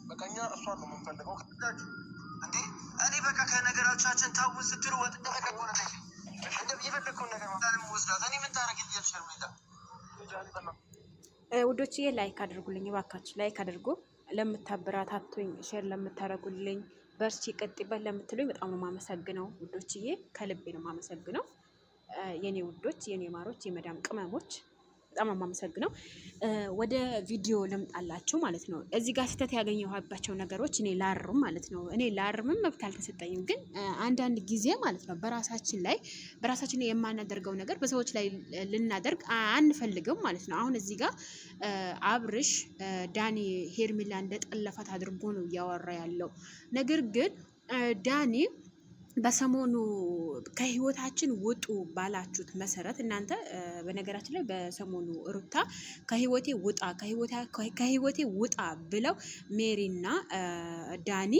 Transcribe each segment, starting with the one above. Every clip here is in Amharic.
በቃኛ እሷን ነው የምንፈልገው። እንዴ እኔ በቃ ከነገራቻችን ታውን ስትሉ ወጥ ተከቆነ እንደ የፈለከውን ነገር ማለም ወስዳት እኔ ምን ታረግ ይልሽ ነው ውዶችዬ ላይክ አድርጉልኝ እባካችሁ፣ ላይክ አድርጉ። ለምታበረታቱኝ ሼር ለምታረጉልኝ በርቺ ቀጥይበት ለምትሉኝ በጣም ነው የማመሰግነው ውዶችዬ፣ ከልቤ ነው የማመሰግነው። የኔ ውዶች፣ የኔ ማሮች፣ የመዳም ቅመሞች በጣም የማመሰግነው። ወደ ቪዲዮ ልምጣላችሁ ማለት ነው። እዚህ ጋር ስህተት ያገኘኋባቸው ነገሮች እኔ ላርም ማለት ነው። እኔ ላርምም መብት አልተሰጠኝም፣ ግን አንዳንድ ጊዜ ማለት ነው በራሳችን ላይ የማናደርገው ነገር በሰዎች ላይ ልናደርግ አንፈልግም ማለት ነው። አሁን እዚህ ጋር አብርሽ ዳኒ ሄርሜላ እንደጠለፋት አድርጎ ነው እያወራ ያለው ነገር ግን ዳኒ በሰሞኑ ከህይወታችን ውጡ ባላችሁት መሰረት እናንተ በነገራችን ላይ በሰሞኑ ሩታ ከህይወቴ ውጣ ብለው ሜሪና ዳኒ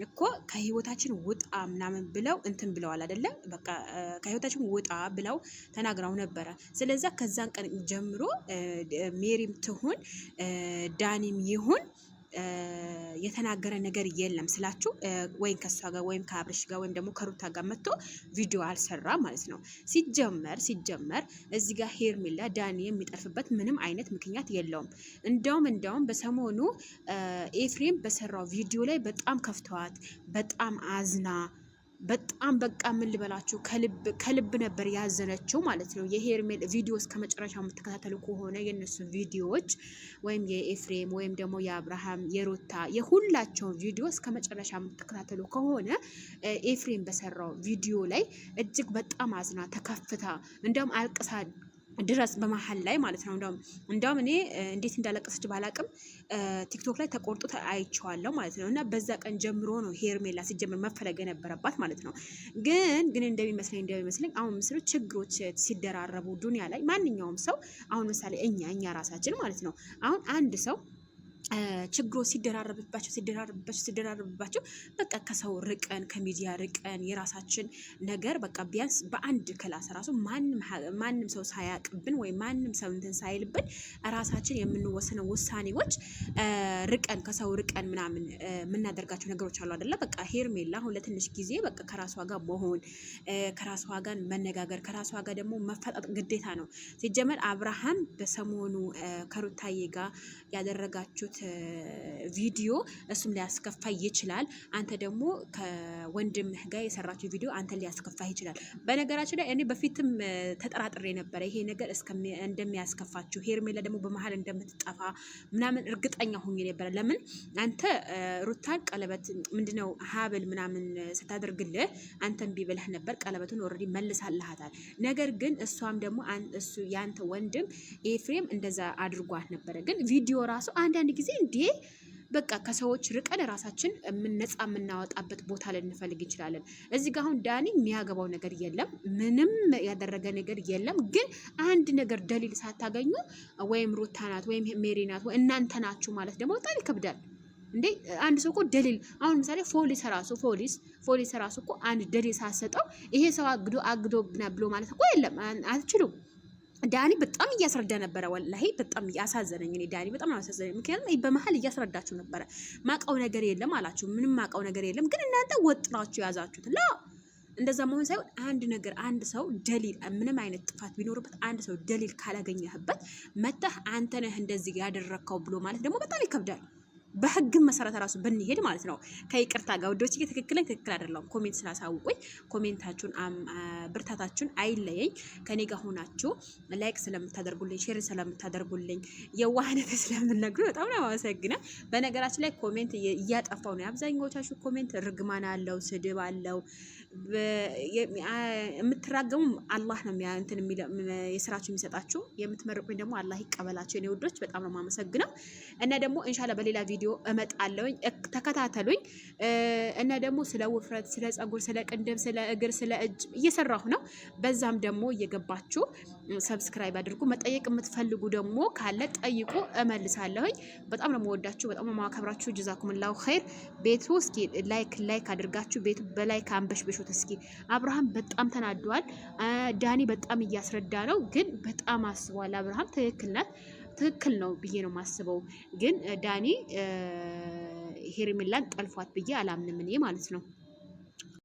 እኮ ከህይወታችን ውጣ ምናምን ብለው እንትን ብለዋል አይደለም። በቃ ከህይወታችን ውጣ ብለው ተናግረው ነበረ። ስለዚህ ከዛን ቀን ጀምሮ ሜሪም ትሁን ዳኒም ይሁን የተናገረ ነገር የለም ስላችሁ ወይም ከሷ ጋር ወይም ከአብርሽ ጋር ወይም ደግሞ ከሩታ ጋር መጥቶ ቪዲዮ አልሰራ ማለት ነው። ሲጀመር እዚህ ጋር ሄርሜላ ዳኒ የሚጠልፍበት ምንም አይነት ምክንያት የለውም። እንደውም በሰሞኑ ኤፍሬም በሰራው ቪዲዮ ላይ በጣም ከፍተዋት በጣም አዝና በጣም በቃ ምን ልበላችሁ ከልብ ነበር ያዘነችው ማለት ነው። የሄርሜላ ቪዲዮ እስከ መጨረሻ የምትከታተሉ ከሆነ የነሱ ቪዲዮዎች ወይም የኤፍሬም ወይም ደግሞ የአብርሃም የሩታ የሁላቸውን ቪዲዮ እስከ መጨረሻ የምትከታተሉ ከሆነ ኤፍሬም በሰራው ቪዲዮ ላይ እጅግ በጣም አዝና ተከፍታ እንደውም አልቅሳ ድረስ በመሀል ላይ ማለት ነው። እንደውም እኔ እንዴት እንዳለቀሰች ባላቅም ቲክቶክ ላይ ተቆርጦ አይቼዋለሁ ማለት ነው። እና በዛ ቀን ጀምሮ ነው ሄርሜላ ሲጀምር መፈለግ የነበረባት ማለት ነው። ግን እንደሚመስለኝ አሁን ምስሉ ችግሮች ሲደራረቡ ዱንያ ላይ ማንኛውም ሰው አሁን ምሳሌ እኛ ራሳችን ማለት ነው አሁን አንድ ሰው ችግሮች ሲደራረብባቸው በቃ ከሰው ርቀን ከሚዲያ ርቀን የራሳችን ነገር በቃ ቢያንስ በአንድ ክላስ ራሱ ማንም ሰው ሳያቅብን ወይ ማንም ሰው እንትን ሳይልብን ራሳችን የምንወስነው ውሳኔዎች ርቀን ከሰው ርቀን ምናምን የምናደርጋቸው ነገሮች አሉ አይደለ? በቃ ሄርሜላ አሁን ለትንሽ ጊዜ በቃ ከራሷ ጋር መሆን ከራሷ ጋር መነጋገር ከራሷ ጋር ደግሞ መፈጣጥ ግዴታ ነው። ሲጀመር አብርሃም በሰሞኑ ከሩታዬ ጋር ያደረጋችሁት ቪዲዮ እሱም ሊያስከፋ ይችላል። አንተ ደግሞ ከወንድምህ ጋር የሰራችው ቪዲዮ አንተ ሊያስከፋ ይችላል። በነገራችን ላይ እኔ በፊትም ተጠራጥሬ ነበረ ይሄ ነገር እንደሚያስከፋችሁ ሄርሜላ ደግሞ በመሀል እንደምትጠፋ ምናምን እርግጠኛ ሆኜ ነበረ። ለምን አንተ ሩታን ቀለበት ምንድነው ሀብል ምናምን ስታደርግልህ አንተም ቢብልህ ነበር። ቀለበቱን ኦልሬዲ መልሳልሃታል። ነገር ግን እሷም ደግሞ እሱ ያንተ ወንድም ኤፍሬም እንደዛ አድርጓት ነበረ። ግን ቪዲዮ ራሱ አንዳንድ ጊዜ እንዴ በቃ ከሰዎች ርቀን ራሳችን ነፃ የምናወጣበት ቦታ ልንፈልግ እንችላለን። እዚህ ጋር አሁን ዳኒ የሚያገባው ነገር የለም፣ ምንም ያደረገ ነገር የለም። ግን አንድ ነገር ደሊል ሳታገኙ ወይም ሩታ ናት ወይም ሜሪ ናት ወይ እናንተ ናችሁ ማለት ደግሞ በጣም ይከብዳል። እንዴ አንድ ሰው እኮ ደሊል አሁን ምሳሌ ፖሊስ ራሱ እኮ አንድ ደሊል ሳሰጠው ይሄ ሰው አግዶ ብሎ ማለት እኮ የለም አትችሉም። ዳኒ በጣም እያስረዳ ነበረ። ወላሂ በጣም ያሳዘነኝ እኔ ዳኒ በጣም ያሳዘነኝ። ምክንያቱም በመሀል እያስረዳችሁ ነበረ። ማቀው ነገር የለም አላችሁ። ምንም ማቀው ነገር የለም፣ ግን እናንተ ወጥራችሁ ያዛችሁት። ላ እንደዛ መሆን ሳይሆን አንድ ሰው ደሊል ምንም አይነት ጥፋት ቢኖርበት አንድ ሰው ደሊል ካላገኘህበት መተህ አንተ ነህ እንደዚህ ያደረከው ብሎ ማለት ደግሞ በጣም ይከብዳል። በህግ መሰረት ራሱ ብንሄድ ማለት ነው። ከይቅርታ ጋር ወዶች ትክክል አይደለም። ኮሜንት ስላሳውቁኝ ኮሜንታችሁን ብርታታችሁን አይለየኝ። ከኔ ጋር ሆናችሁ ላይክ ስለምታደርጉልኝ ሼር ስለምታደርጉልኝ የዋህነት ስለምነግሩ በጣም ነው አመሰግና። በነገራችን ላይ ኮሜንት እያጠፋው ነው። አብዛኛዎቻችሁ ኮሜንት ርግማን አለው፣ ስድብ አለው። የምትራገሙ አላህ ነው እንትን የስራችሁ የሚሰጣችሁ። የምትመርቁኝ ደግሞ አላህ ይቀበላችሁ። የኔ ውዶች በጣም ነው የማመሰግነው። እና ደግሞ ኢንሻአላህ በሌላ ቪዲዮ እመጣለሁኝ፣ ተከታተሉኝ። እና ደግሞ ስለ ውፍረት፣ ስለ ጸጉር፣ ስለ ቅንድብ፣ ስለ እግር፣ ስለ እጅ እየሰራሁ ነው። በዛም ደግሞ እየገባችሁ ሰብስክራይብ አድርጉ። መጠየቅ የምትፈልጉ ደግሞ ካለ ጠይቁ፣ እመልሳለሁኝ። በጣም ነው የምወዳችሁ፣ በጣም ነው የማከብራችሁ። ጀዛኩምላሁ ኸይር። ቤቱ እስኪ ላይክ አድርጋችሁ ቤቱ በላይክ አንበሽብሹት እስኪ። አብርሃም በጣም ተናዷል። ዳኒ በጣም እያስረዳ ነው፣ ግን በጣም አስቧል። አብርሃም ትክክል ነው ብዬ ነው የማስበው። ግን ዳኒ ሄርሜላን ጠልፏት ብዬ አላምንም እኔ ማለት ነው።